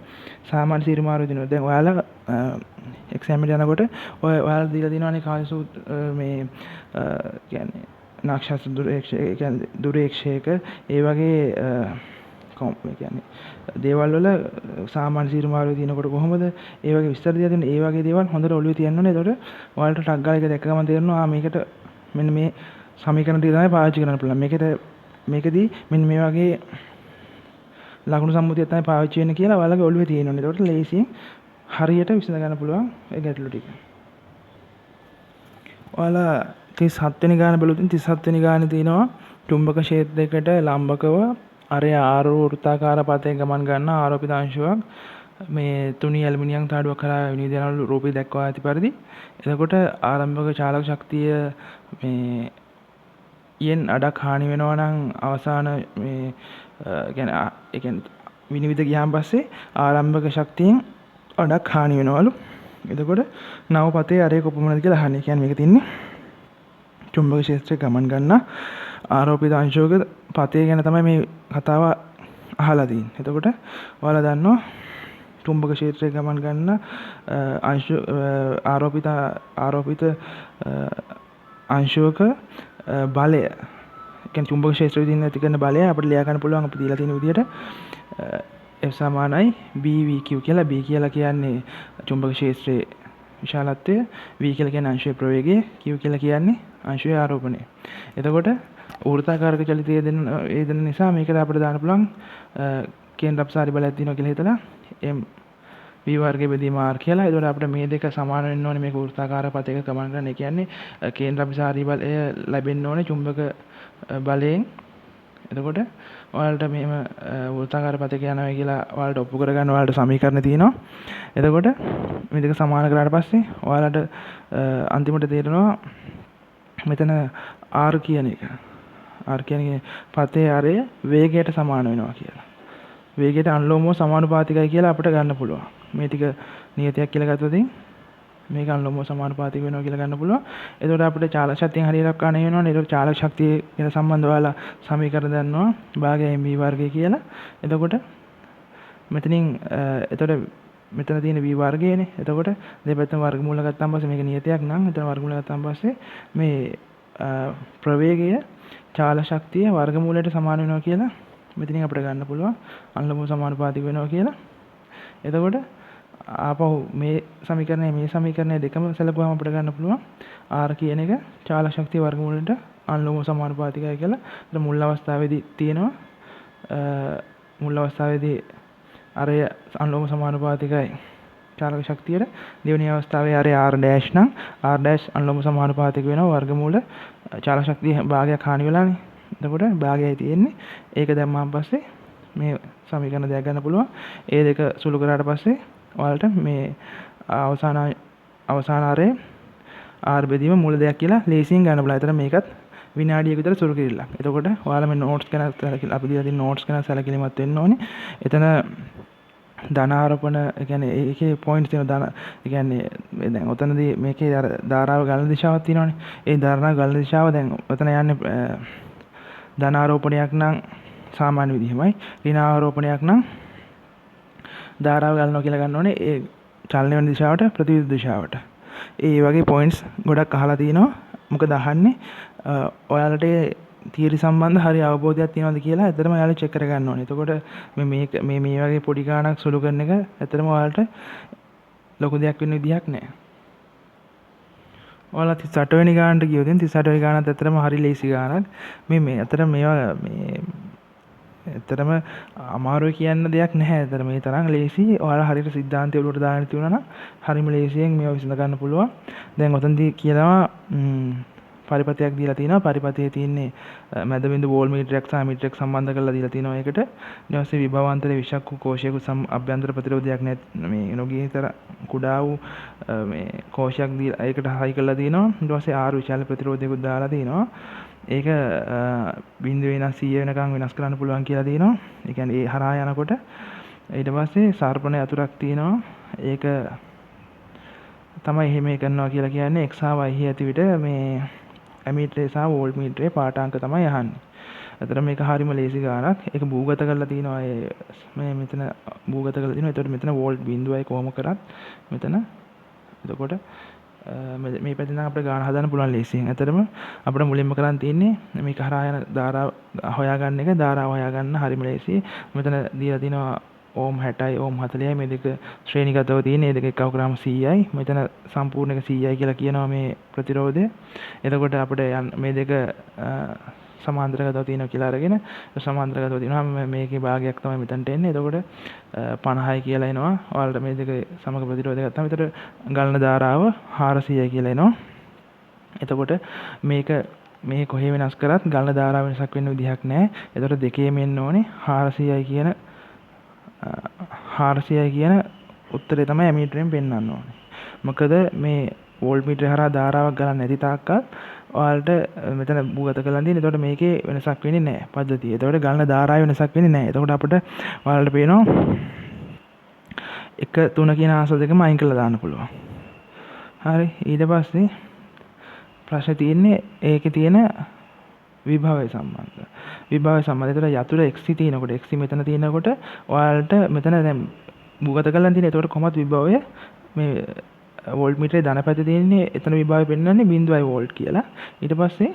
සාමාන්‍ය සීරුමාරු දිනුව. දැන් ඔයාලා එක්සෑම් එකට යනකොට ඔයාලා දීලා දිනවනේ කාච සූත්‍ර මේ කියන්නේ නාක්ෂස දුරේක්ෂයක ඒ වගේ කියන්නේ දේවල් වල සාමාන්‍ය සීරුමාරුවේ තියෙනකොට කොහොමද ඒ වගේ විස්තර දීලා තියෙන්නේ. ඒ වගේ දේවල් හොඳට ඔළුවේ තියන්න ඕනේ. එතකොට ඔයාලට ටක් ගාලා එක දැක්ක ගමන් තේරෙනවා මේකට මෙන්න මේ සමීකරණ ටික තමයි පාවිච්චි කරන්න පුළුවන්. මේකදී මෙන්න මේ වගේ ලකුණු සම්මුතියක් තමයි පාවිච්චි වෙන්නේ කියලා ඔයාලගේ ඔළුවේ තියෙන්න ඕනේ. එතකොට ලේසියෙන් හරියට විසඳ ගන්න පුළුවන් ඒ ගැටලු ටික. ඔයාලා 37 වෙනි ගාන බලුවොත් 37 වෙනි ගානේ තියෙනවා චුම්බක ක්ෂේත්‍රයකට ලම්බකව අරය වෘත්තාකාර පතේ ගමන් ගන්න ආරෝපිත අංශුවක් මේ තුනී ඇලුමිනියම් තාඩුවක් කරා විනිවිදන රූපේ දක්වා ඇති පරිදි. එතකොට ආරම්භක චාලක ශක්තිය මේ යෙන් අඩක් හානි වෙනවා නම් අවසාන මේ කියන්නේ විනිවිද ගියාන් පස්සේ ආරම්භක ශක්තියෙන් අඩක් හානි වෙනවලු. එතකොට නව පතේ අරේ කොපමණද කියලා අහන්නේ. කියන්නේ මේක තින්නේ චුම්බක ක්ෂේත්‍රයේ ගමන් ගන්න ආරෝපිත අංශුවක පතේ ගැන තමයි මේ කතාව අහලා තියෙන්නේ. එතකොට ඔයාලා දන්නවා චුම්බක ක්ෂේත්‍රයේ ගමන් ගන්න ආරෝපිත අංශුවක බලය කියන්නේ චුම්බක ක්ෂේත්‍රයේ තියෙන ඇති කරන බලය අපිට ලියා ගන්න පුළුවන්. අපි දීලා තියෙන විදිහට F සමානයි BVQ කියලා. B කියලා කියන්නේ චුම්බක ක්ෂේත්‍රයේ විශාලත්වය, V කියලා කියන්නේ අංශුවේ ප්‍රවේගය, Q කියලා කියන්නේ අංශුවේ ආරෝපණය. එතකොට වෘත්තාකාරක චලිතය නිසා මේකට අපිට දාන්න පුළුවන් කේන්ද්‍ර අපසාරි බලයක් තියෙනවා කියලා හිතලා M V වර්ගයේ බෙදීම R කියලා. එතකොට අපිට මේ දෙක සමාන වෙන්න ඕනේ මේක වෘත්තාකාර පතයක ගමන් කරන. ඒ කියන්නේ කේන්ද්‍ර අභිසාරී බලය ලැබෙන්න ඕනේ චුම්බක බලයෙන්. එතකොට ඔයාලට මෙහෙම වෘත්තාකාර පතයක යනවා කියලා ඔයාලට ඔප්පු කරගන්න ඔයාලට සමීකරණ තියෙනවා. එතකොට මේ දෙක සමාන කරාට පස්සේ ඔයාලට අන්තිමට තේරෙනවා මෙතන R කියන එක. R කියන්නේ පතේ ආරය වේගයට සමාන වෙනවා කියලා. වේගයට අනුලෝමව සමානුපාතිකයි කියලා අපිට ගන්න පුළුවන්. මේ ටික නියතයක් කියලා ගත්තොත් මේක අනුලෝමව සමානුපාතික වෙනවා කියලා ගන්න පුළුවන්. එතකොට අපිට චාලක ශක්තියෙන් හරියට ගන්න වෙනවනේ. ඒක චාලක ශක්තිය කියන සම්බන්ධ ඔයාලා සමීකරණ දන්නවා. භාගය m v වර්ගය කියලා. එතකොට මෙතනින් එතකොට මෙතන තියෙන v වර්ගයනේ. එතකොට දෙපැත්තම වර්ගමූල ගත්තාම පස්සේ මේක නියතයක් නම් එතන වර්ගමූල ගත්තාම පස්සේ මේ ප්‍රවේගය චාලක ශක්තිය වර්ගමූලයට සමාන වෙනවා කියලා මෙතනින් අපිට ගන්න පුළුවන්. අනුලෝම සමානුපාතික වෙනවා කියලා. එතකොට ආපහු මේ සමීකරණය දෙකම සැලකුවාම අපිට ගන්න පුළුවන් R කියන එක චාලක ශක්තිය වර්ගමූලයට අනුලෝම සමානුපාතිකයි කියලා. ඒත් මුල් අවස්ථාවේදී තියෙනවා මුල් අවස්ථාවේදී අරය අනුලෝම සමානුපාතිකයි චාලක ශක්තියට. දෙවෙනි අවස්ථාවේ අරය R dash නම් R dash අනුලෝම සමානුපාතික වෙනවා වර්ගමූල චාලක ශක්තිය භාගයක් හානි වෙලානේ. එතකොට භාගයයි තියෙන්නේ. ඒක දැම්මාන් පස්සේ මේ සමීකරණ දෙයක් ගන්න පුළුවන්. ඒ දෙක සුළු කරාට පස්සේ ඔයාලට මේ අවසාන ආරේ R බෙදීම මූල දෙයක් කියලා ලේසියෙන් ගන්න පුළුවන්. ඒතර මේකත් විනාඩියක විතර සුළු කිරිල්ලක්. එතකොට ඔයාලා මේ නෝට්ස් ගැන සැලකිලි අපි දීලා තියෙන නෝට්ස් ගැන සැලකිලිමත් වෙන්න ඕනේ. එතන ධනාරෝපණ ඒ කියන්නේ ඒකේ පොයින්ට්ස් තියෙනවා. ධන ඒ කියන්නේ දැන් ඔතනදී මේකේ අර ධාරාව ගලන දිශාවක් තියෙනවානේ. ඒ ධාරාව ගලන දිශාව දැන් ඔතන යන්නේ ධනාරෝපණයක් නම් සාමාන්‍ය විදිහමයි. ඍණාරෝපණයක් නම් ධාරාව ගලනවා කියලා ගන්න ඕනේ. ඒ චලනය වෙන දිශාවට ප්‍රතිවිරුද්ධ දිශාවට. ඒ වගේ පොයින්ට්ස් ගොඩක් අහලා තිනවා. මොකද අහන්නේ ඔයාලට තියරි සම්බන්ධ හරි අවබෝධයක් තියෙනවද කියලා ඇත්තටම ඔයාලා චෙක් කරගන්න ඕනේ. එතකොට මේ වගේ පොඩි ගාණක් සුළු කරන එක ඇත්තටම ඔයාලට ලොකු දෙයක් වෙන්න විදිහක් නැහැ. ඔයාලා 38 වෙනි ගානට ගියොත් 38 වෙනි ගානත් ඇත්තටම හරි ලේසි ගානක්. මේ ඇත්තටම මේවා ඇත්තටම අමාරුයි කියන්න දෙයක් නැහැ. ඇත්තටම මේ තරම් ලේසි. ඔයාලා හරියට සිද්ධාන්තය ඔලුවට දාගෙන තියුණා නම් හරිම ලේසියෙන් මේවා විසඳ ගන්න පුළුවන්. දැන් ඔතනදී කියනවා පරිපථයක් දීලා තිනවා. පරිපථයේ තියෙන්නේ මැද බිඳු වෝල්ට්මීටරයක් සහ මීටරයක් සම්බන්ධ කරලා දීලා තිනවා ඒකට. ඊට පස්සේ විභවාන්තරයේ විෂක් වූ කෝෂයක අභ්‍යන්තර ප්‍රතිරෝධයක් මේ නොගියතර කුඩා වූ මේ කෝෂයක් දීලා ඒකට හයි කරලා තිනවා. ඊට පස්සේ R විශාල ප්‍රතිරෝධයකුත් දාලා තිනවා. ඒක බිඳුව වෙනස් 100 වෙනකන් වෙනස් කරන්න පුළුවන් කියලා තියෙනවා. ඒ කියන්නේ ඒ හරහා යනකොට ඊට පස්සේ සර්පණ යතුරක් තියෙනවා. ඒක තමයි එහෙම කරනවා කියලා කියන්නේ x හා y ඇති විට මේ ඇමීටරේ සහ වෝල්ට්මීටරේ පාඨාංක තමයි අහන්නේ. අතන මේක හරියම ලේසි ගානක්. ඒක භූගත කරලා තිනවා මේ මෙතන භූගත කරලා තිනවා. ඒතකොට මෙතන වෝල්ට් බිඳුවයි කොහොම කරත් මෙතන එතකොට මේ පැත්තෙන් නම් අපිට ගාන හදන්න පුළුවන් ලේසියෙන්. ඇත්තටම අපිට මුලින්ම කරන් තියෙන්නේ මේක හරහා යන ධාරාව හොයාගන්න එක. ධාරාව හොයාගන්න හරිම ලේසියි. මෙතන දීලා තිනවා ඕම් 60යි ඕම් 40යි මේ දෙක ශ්‍රේණිගතව තියෙන. මේ දෙක එකව කරාම 100යි. මෙතන සම්පූර්ණ එක 100යි කියලා කියනවා මේ ප්‍රතිරෝධය. එතකොට අපිට මේ දෙක සමාන්තරගතව තියෙනවා කියලා අරගෙන සමාන්තරගතව තියෙනවා මේකේ භාගයක් තමයි මෙතනට එන්නේ. එතකොට 50යි කියලා එනවා. ඔයාලට මේ දෙක සමග ප්‍රතිරෝධය ගත්තාම විතර ගලන ධාරාව 400යි කියලා එනවා. එතකොට මේ කොහේ වෙනස් කරත් ගලන ධාරාව වෙනසක් වෙන්න විදිහක් නැහැ. එතකොට දෙකේම එන්න ඕනේ 400යි කියන උත්තරේ තමයි ඇමීටරෙන් පෙන්වන්න ඕනේ. මොකද මේ වෝල්ට්මීටරය හරහා ධාරාවක් ගලන්නේ නැති තාක්කල් ඔයාලට මෙතන භූගත කරලා තියෙන. එතකොට මේකේ වෙනසක් වෙන්නේ නැහැ පද්ධතිය. එතකොට ගලන ධාරාවේ වෙනසක් වෙන්නේ නැහැ. එතකොට අපිට ඔයාලට පේනවා 1 3 කියන ආන්සර් දෙකම අයින් කරලා දාන්න පුළුවන්. හරි. ඊට පස්සේ ප්‍රශ්නේ තියෙන්නේ ඒකේ තියෙන විභවය සම්බන්ධ. එතකොට යතුර x තියෙනකොට x මෙතන තියෙනකොට ඔයාලට මෙතන දැන් භූගත කරලා තියෙන. එතකොට කොහොමද විභවය මේ වෝල්ට්මීටරේ ධන පැත්තේ තියෙන්නේ එතන විභවය පෙන්වන්නේ 0.5 වෝල්ට් කියලා. ඊට පස්සේ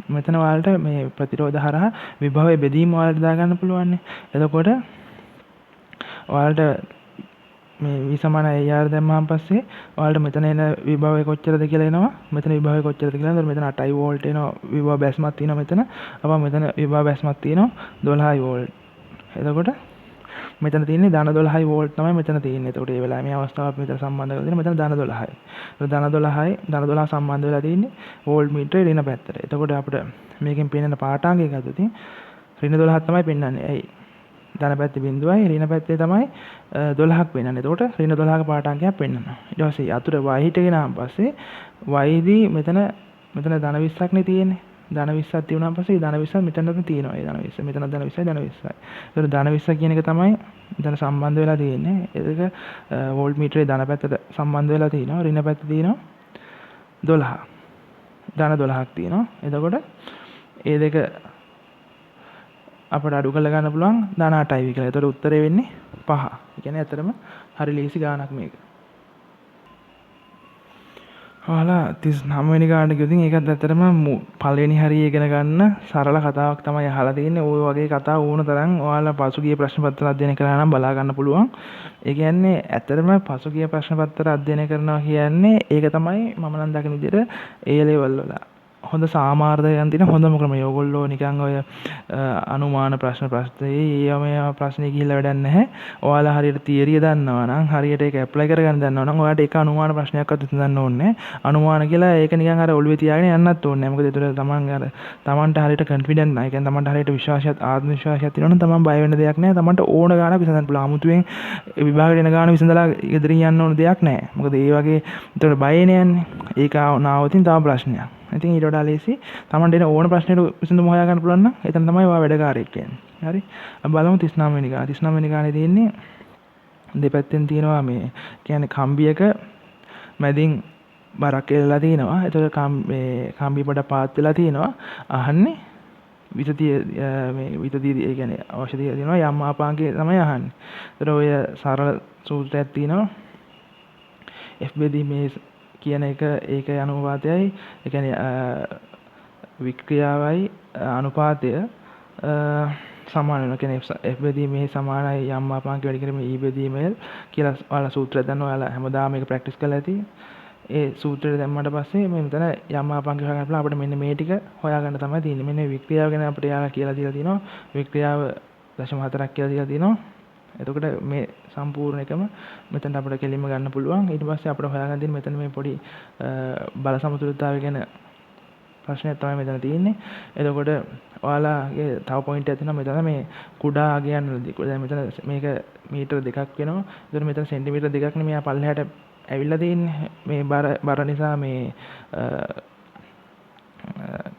මෙතන ඔයාලට මේ ප්‍රතිරෝධ හරහා විභවය බෙදීම ඔයාලට දාගන්න පුළුවන්. එතකොට ඔයාලට මේ v සමාන AR දැම්මහන් පස්සේ ඔයාලට මෙතන එන විභවය කොච්චරද කියලා එනවා. මෙතන විභවය කොච්චරද කියලා එනවා. මෙතන 8 වෝල්ට් එනවා. විභව බැස්මක් තියෙනවා මෙතන. අපා මෙතන විභව බැස්මක් තියෙනවා 12 වෝල්ට්. එතකොට මෙතන තියෙන්නේ ධන 12යි වෝල්ට් තමයි මෙතන තියෙන්නේ. එතකොට මේ වෙලාවේ මේ අවස්ථාව අපි මෙතන සම්බන්ධ කරලා තියෙනවා. මෙතන ධන 12යි. ඒක ධන 12 සම්බන්ධ වෙලා තියෙන්නේ වෝල්ට් මීටරේ ඍණ පැත්තට. එතකොට අපිට මේකෙන් පේන පාඨාංගය ගත්තොත් ඍණ 12ක් තමයි පෙන්වන්නේ. ඇයි? ධන පැත්තේ බිඳුවයි ඍණ පැත්තේ තමයි 12ක් පෙන්වන්නේ. එතකොට ඍණ 12ක පාඨාංගයක් පෙන්වනවා. ඊට පස්සේ අතුර y හිට ගෙනාන් පස්සේ y දී මෙතන ධන 20ක් නේ තියෙන්නේ. ධන 20ක් තියුණාන් පස්සේ ධන 20ක් මෙතනට තියෙනවා. ඒ ධන 20 මෙතන ධන 20යි ධන 20යි. ඒතර ධන 20 කියන එක තමයි මෙතන සම්බන්ධ වෙලා තියෙන්නේ. ඒක වෝල්ට් මීටරේ ධන පැත්තට සම්බන්ධ වෙලා තියෙනවා. ඍණ පැත්තේ තියෙනවා 12. ධන 12ක් තියෙනවා. එතකොට ඒ දෙක අපිට අඩු කරලා ගන්න පුළුවන් ධන 8යි කියලා. ඒතර උත්තරේ වෙන්නේ 5. ඒ කියන්නේ ඇත්තටම හරි ලේසි ගාණක් මේක. ඔයාලා 39 වෙනි ගානට ගියොත් ඒකත් ඇත්තටම පළවෙනි හරිය ඉගෙන ගන්න සරල කතාවක් තමයි අහලා තියෙන්නේ. ওই වගේ කතා ඕන තරම් ඔයාලා පසුගිය ප්‍රශ්න පත්‍ර අධ්‍යයනය කරලා නම් බලා ගන්න පුළුවන්. ඒ කියන්නේ ඇත්තටම පසුගිය ප්‍රශ්න පත්‍ර අධ්‍යයනය කරනවා කියන්නේ ඒක තමයි මම නම් දකින විදිහට A level වල හොඳ සාමාර්ථකයන් තියෙන හොඳම ක්‍රමය. ඔයගොල්ලෝ නිකන් ඔය අනුමාන ප්‍රශ්නේ ප්‍රශ්නේ ගිහිල්ලා වැඩක් නැහැ. ඔයාලා හරියට තියරිය දන්නවා නම් හරියට ඒක ඇප්ලයි කරගන්න දන්නවා නම් ඔයාලට ඒක අනුමාන ප්‍රශ්නයක්වත් විසඳන්න ඕනේ නැහැ. අනුමාන කියලා ඒක නිකන් අර ඔළුවේ තියාගෙන යන්නත් ඕනේ නැහැ. මොකද ඒතර තමන්ට හරියට කොන්ෆිඩන්ට් නැහැ. ඒ කියන්නේ තමන්ට හරියට විශ්වාසයක් ආත්ම විශ්වාසයක් තියෙනවා නම් තමන් බය වෙන්න දෙයක් නැහැ. තමන්ට ඕන ගානක් විසඳන්න පුළුවන්. 아무තුවෙන් විභාගයට එන ගාන විසඳලා ගෙදරින් යන්න ඕන දෙයක් නැහැ. මොකද ඒ වගේ ඒතර බයනේ යන්නේ. ඒක නාවතින් තව ප්‍රශ්නයක්. ඉතින් ඊට වඩා ලේසි තමන්ට එන ඕන ප්‍රශ්නෙට විසඳුම හොයාගන්න පුළුවන් නම් එතන තමයි ඔයා වැඩකාරයෙක් කියන්නේ. හරි. අපි බලමු 39 වෙනි ගාන. 39 වෙනි ගානේ තියෙන්නේ දෙපැත්තෙන් තියෙනවා මේ කියන්නේ කම්බියක මැදින් බරක් එල්ලලා තියෙනවා. ඒතකොට මේ කම්බිය පොඩ පාත් වෙලා තියෙනවා. අහන්නේ විතතිය ඒ කියන්නේ ඖෂධය තියෙනවා යම් ආපාංකේ තමයි අහන්නේ. ඒතර ඔය සරල සූත්‍රයක් තියෙනවා. F බෙදීමේ කියන එක ඒක අනුපාතයයි ඒ කියන්නේ වික්‍රියාවයි අනුපාතය සමාන වෙනවා. කියන්නේ F බෙදීමේ සමානයි යම් මාපාංක වැඩි කිරීම E බෙදීමේ කියලා ඔයාලා සූත්‍රය දන්නවා. ඔයාලා හැමදාම මේක ප්‍රැක්ටිස් කරලා ඇති. ඒ සූත්‍රය දැම්මට පස්සේ මේ මෙතන යම් මාපාංක හොයාගන්න පුළුවන්. අපිට මෙන්න මේ ටික හොයාගන්න තමයි තියෙන්නේ. මෙන්න වික්‍රියාව ගැන අපිට යාලා කියලා දීලා තිනවා. වික්‍රියාව 0.4ක් කියලා දීලා තිනවා. එතකොට මේ සම්පූර්ණ එකම මෙතනට අපිට කෙලින්ම ගන්න පුළුවන්. ඊට පස්සේ අපිට හොයාගන්න තියෙන්නේ මෙතන මේ පොඩි බල සමතුලිතතාවය ගැන ප්‍රශ්නයක් තමයි මෙතන තියෙන්නේ. එතකොට ඔයාලාගේ තව පොයින්ට් එකක් තියෙනවා. මෙතන මේ කුඩා අගයන්වලදී දැන් මෙතන මේක මීටර 2ක් වෙනවා. එතකොට මෙතන සෙන්ටිමීටර 2ක් නේ මෙයා පල්ලෙහාට ඇවිල්ලා තියෙන්නේ. මේ බර නිසා මේ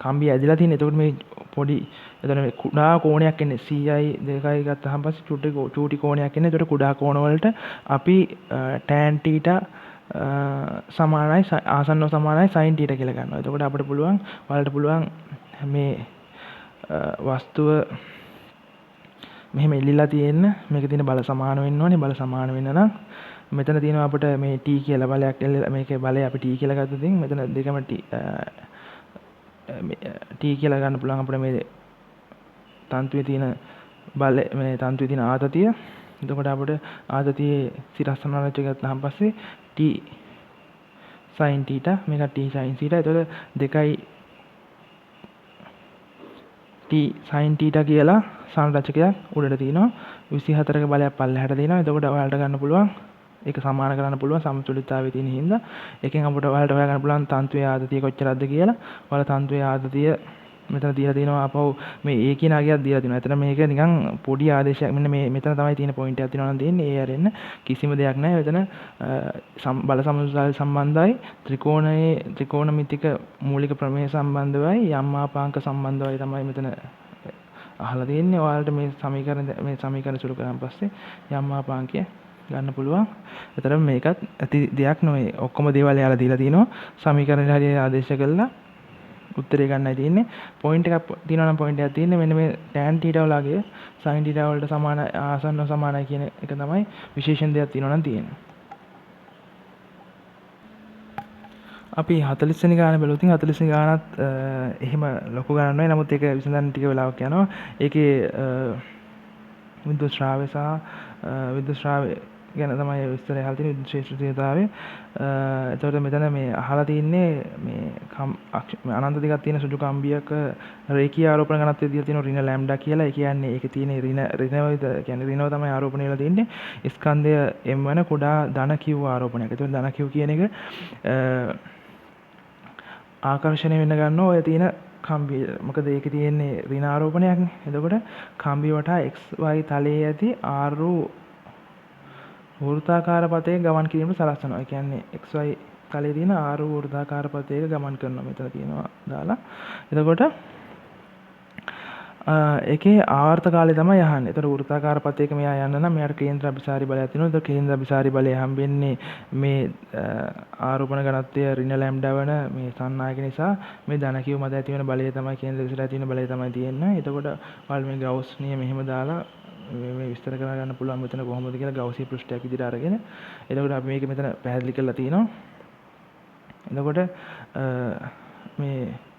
කම්බිය ඇදලා තියෙන්නේ. එතකොට මේ පොඩි එතන මේ කුඩා කෝණයක් එන්නේ 100යි 2යි ගත්තාම පස්සේ චූටි කෝණයක් එන්නේ. එතකොට කුඩා කෝණ වලට අපි tan θ සමානයි ආසන්නව සමානයි sin θ කියලා ගන්නවා. එතකොට අපිට පුළුවන් ඔයාලට පුළුවන් මේ වස්තුව මෙහෙම එල්ලිලා තියෙන්න මේක තියෙන බල සමාන වෙන්න ඕනේ. බල සමාන වෙන්න නම් මෙතන තියෙනවා අපිට මේ t කියලා බලයක් එල්ලලා මේකේ බලය අපි t කියලා ගත්තොත් මෙතන දෙකම t කියලා ගන්න පුළුවන් අපිට මේ තන්තුවේ තියෙන බලය මේ තන්තුවේ තියෙන ආතතිය. එතකොට අපිට ආතතියේ සිරස් සමානත්වය ගත්තාන් පස්සේ t sin θ මේක t sin θ. එතකොට 2යි t sin θ කියලා සංරචකයක් උඩට තියෙනවා. 24ක බලයක් පල්ලෙහාට තියෙනවා. එතකොට ඔයාලට ගන්න පුළුවන් ඒක සමාන කරන්න පුළුවන් සමතුලිතතාවයේ තියෙන හින්දා. ඒකෙන් අපිට ඔයාලට හොයාගන්න පුළුවන් තන්තුවේ ආතතිය කොච්චරද කියලා. ඔයාලා තන්තුවේ ආතතිය මෙතන දීලා තිනවා. අපහු මේ A කියන අගයක් දීලා තිනවා. එතන මේක නිකන් පොඩි ආදේශයක්. මෙන්න මේ මෙතන තමයි තියෙන පොයින්ට් එකක් තියෙනවා නම් දෙන්නේ. ඒ ආරෙන්න කිසිම දෙයක් නැහැ. එතන බල සමතුලිතතාවය සම්බන්ධයි ත්‍රිකෝණමිතික මූලික ප්‍රමේය සම්බන්ධවයි යම් මාපාංක සම්බන්ධවයි තමයි මෙතන අහලා තියෙන්නේ. ඔයාලට මේ සමීකරණ සුළු කරාන් පස්සේ යම් මාපාංකය ගන්න පුළුවන්. ඒතර මේකත් ඇති දෙයක් නෙවෙයි. ඔක්කොම දේවල් යාලා දීලා තිනවා. සමීකරණ හරිය ආදේශ කළා උත්තරේ ගන්නයි තියෙන්නේ. පොයින්ට් එකක් තියෙනවා නම් පොයින්ට් එකක් තියෙන්නේ මෙන්න මේ tan θ වලගේ sin θ වලට සමාන ආසන්නව සමානයි කියන එක තමයි විශේෂණ දෙයක් තියෙනවා නම් තියෙන්නේ. අපි 40 වෙනි ගාන බැලුවොත් 40 වෙනි ගානත් එහෙම ලොකු ගානක් නෙවෙයි. නමුත් ඒක විසඳන්න ටික වෙලාවක් යනවා. ඒකේ විද්‍යුත් ශ්‍රාවය සහ විද්‍යුත් ශ්‍රාවය ගැන තමයි විස්තරය අහලා තියෙන්නේ විද්‍යුත් ශේෂ්ත්‍රීයතාවය. එතකොට මෙතන මේ අහලා තින්නේ මේ අනන්ත දිගක් තියෙන සුදු කම්බියක රේඛීය ආරෝපණ ඝනත්වය දීලා තියෙන ඍණ ලැම්ඩා කියලා. ඒ කියන්නේ ඒකේ තියෙන ඍණවද කියන්නේ ඍණව තමයි ආරෝපණය වෙලා තියෙන්නේ. ස්කන්ධය m වන කුඩා ධන q ආරෝපණයක්. එතකොට ධන q කියන එක ආකර්ෂණය වෙන්න ගන්නවා ඔය තියෙන කම්බිය. මොකද ඒකේ තියෙන්නේ ඍණ ආරෝපණයක්නේ. එතකොට කම්බිය වටා xy තලයේ ඇති r වෘත්තාකාර පතයක ගමන් කිරීමට සලස්වනවා. ඒ කියන්නේ xy තලයේ තියෙන r වෘත්තාකාර පතයක ගමන් කරනවා මෙතන තියෙනවා දාලා. එතකොට ඒකේ ආවර්ත කාලය තමයි අහන්නේ. ඒතර වෘත්තාකාර පතයක මෙයා යන්න නම් මෙයාට කේන්ද්‍ර අභිසාරී බලයක් තියෙනවා. ඒතර කේන්ද්‍ර අභිසාරී බලය හම්බෙන්නේ මේ ආරෝපණ ඝනත්වය ඍණ ලැම්ඩා වන මේ සංනායක නිසා මේ ධන q මත ඇති වෙන බලය තමයි කේන්ද්‍ර විසට ඇති වෙන බලය තමයි තියෙන්නේ. එතකොට ඔයාලා මේ ගවුස් නියම එහෙම දාලා මේ විස්තර කරලා ගන්න පුළුවන් මෙතන කොහොමද කියලා ගවුසිය පෘෂ්ඨයක් විදිහට අරගෙන. එතකොට අපි මේක මෙතන පැහැදිලි කරලා තියෙනවා. එතකොට මේ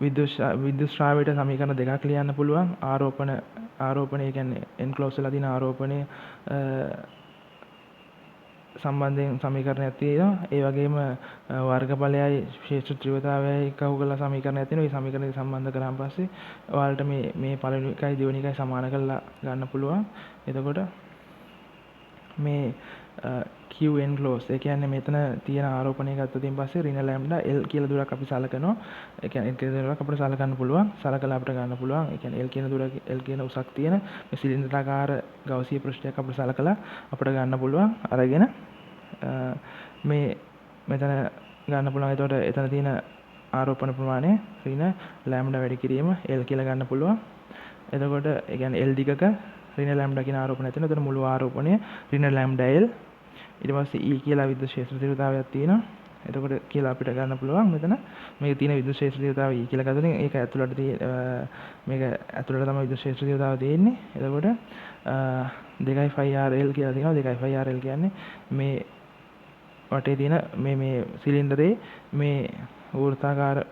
විද්‍යුත් ශ්‍රාවයට සමීකරණ දෙකක් ලියන්න පුළුවන්. ආරෝපණය කියන්නේ එන්ක්ලෝස් වෙලා තියෙන ආරෝපණය සම්බන්ධයෙන් සමීකරණයක් තියෙනවා. ඒ වගේම වර්ගඵලයයි ශේෂ්ත්‍ර ත්‍රිවතාවයයි එකහු කරලා සමීකරණයක් තියෙනවා. මේ සමීකරණ සම්බන්ධ කරාන් පස්සේ ඔයාලට මේ පළවෙනි එකයි දෙවෙනි එකයි සමාන කරලා ගන්න පුළුවන්. එතකොට මේ q enclose ඒ කියන්නේ මෙතන තියෙන ආරෝපණය ගත්තතින් පස්සේ ඍණ ලැම්ඩා l කියලා දුරක් අපි සලකනවා. ඒ කියන්නේ l කියලා දුරක් අපිට සලකන්න පුළුවන්. සලකලා අපිට ගන්න පුළුවන්. ඒ කියන්නේ l කියන දුර l කියන උසක් තියෙන මේ සිලින්ඩරාකාර ගවුසිය පෘෂ්ඨයක් අපිට සලකලා අපිට ගන්න පුළුවන්. අරගෙන මේ මෙතන ගන්න පුළුවන්. එතකොට එතන තියෙන ආරෝපණ ප්‍රමාණය ඍණ ලැම්ඩා වැඩි කිරීම l කියලා ගන්න පුළුවන්. එතකොට ඒ කියන්නේ l දිගක ඍණ ලැම්ඩා කියන ආරෝපණය තියෙනවා. එතන මුළු ආරෝපණය ඍණ ලැම්ඩා l. ඊට පස්සේ E කියලා විද්‍යුත් ශේෂ්ත්‍ර තීව්‍රතාවයක් තියෙනවා. එතකොට කියලා අපිට ගන්න පුළුවන් මෙතන මේක තියෙන විද්‍යුත් ශේෂ්ත්‍ර තීව්‍රතාවය E කියලා ගත්තොත් ඒක ඇතුළට මේක ඇතුළට තමයි විද්‍යුත් ශේෂ්ත්‍ර තීව්‍රතාවය තියෙන්නේ. එතකොට 2πrl කියලා තියෙනවා. 2πrl කියන්නේ මේ වටේ තියෙන මේ සිලින්ඩරේ මේ වෘත්තාකාර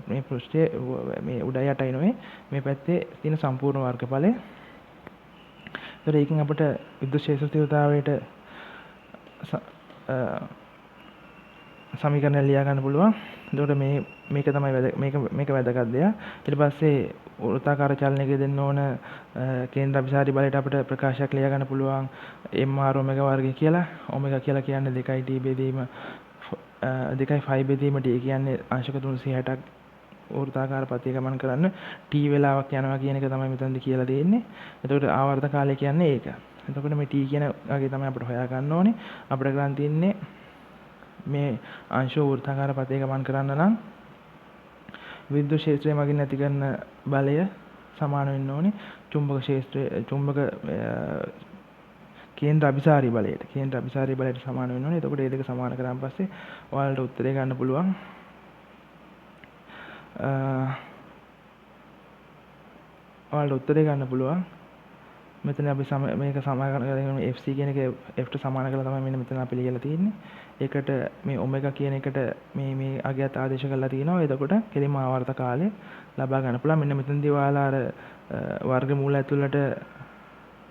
මේ පෘෂ්ඨයේ මේ උඩ යටයි නෙවෙයි මේ පැත්තේ තියෙන සම්පූර්ණ වර්ගඵලය. ඒතර ඒකෙන් අපිට විද්‍යුත් ශේෂ්ත්‍ර තීව්‍රතාවයට සමීකරණය ලියා ගන්න පුළුවන්. එතකොට මේක තමයි මේක වැදගත් දෙයක්. ඊට පස්සේ වෘත්තාකාර චලනයක දෙන්න ඕන කේන්ද්‍ර අභිසාරී බලයට අපිට ප්‍රකාශයක් ලියා ගන්න පුළුවන් mr ඔමෙගා වර්ගය කියලා. ඔමෙගා කියලා කියන්නේ 2t බෙදීම 2යි බෙදීම t කියන්නේ අංශක 360ක් වෘත්තාකාර පතේ ගමන් කරන්න t වෙලාවක් යනවා කියන එක තමයි මෙතනදී කියලා දෙන්නේ. එතකොට ආවර්ත කාලය කියන්නේ ඒක. එතකොට මේ t කියන වගේ තමයි අපිට හොයා ගන්න ඕනේ. අපිට ගන්න තියෙන්නේ මේ අංශ වෘත්තාකාර පතේ ගමන් කරන්න නම් විද්‍යුත් ශේෂ්ත්‍රය මගින් ඇති කරන බලය සමාන වෙන්න ඕනේ චුම්බක කේන්ද්‍ර අභිසාරී බලයට සමාන වෙන්න ඕනේ. එතකොට මේ දෙක සමාන කරාන් පස්සේ ඔයාලට උත්තරේ ගන්න පුළුවන්. මෙතන අපි මේක සමාන කරගෙන FC කියන එක F ට සමාන කරලා තමයි මෙන්න මෙතන අපි ලියලා තියෙන්නේ. ඒකට මේ ඔමෙගා කියන එකට මේ අගයත් ආදේශ කරලා තියෙනවා. එතකොට කෙලින්ම ආවර්ත කාලය ලබා ගන්න පුළුවන්. මෙන්න මෙතනදී ඔයාලා අර වර්ගමූල ඇතුළට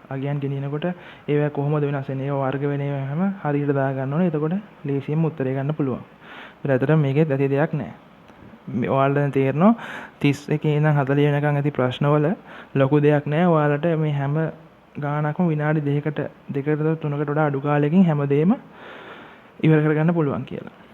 අගයන් ගෙනියනකොට ඒවා කොහොමද වෙනස් වෙන්නේ? ඒවා වර්ග වෙන ඒවා හැම හරියට දා ගන්න ඕනේ. එතකොට ලේසියෙන්ම උත්තරේ ගන්න පුළුවන්. ඒත් ඇත්තටම මේකෙත් ඇති දෙයක් නැහැ. ඔයාලට දැන් තේරෙනවා 31 ඉඳන් 40 වෙනකන් ඇති ප්‍රශ්නවල ලොකු දෙයක් නැහැ. ඔයාලට මේ හැම ගානක්ම විනාඩි 2කට 3කට වඩා අඩු කාලයකින් හැමදේම ඉවර කරගන්න පුළුවන් කියලා.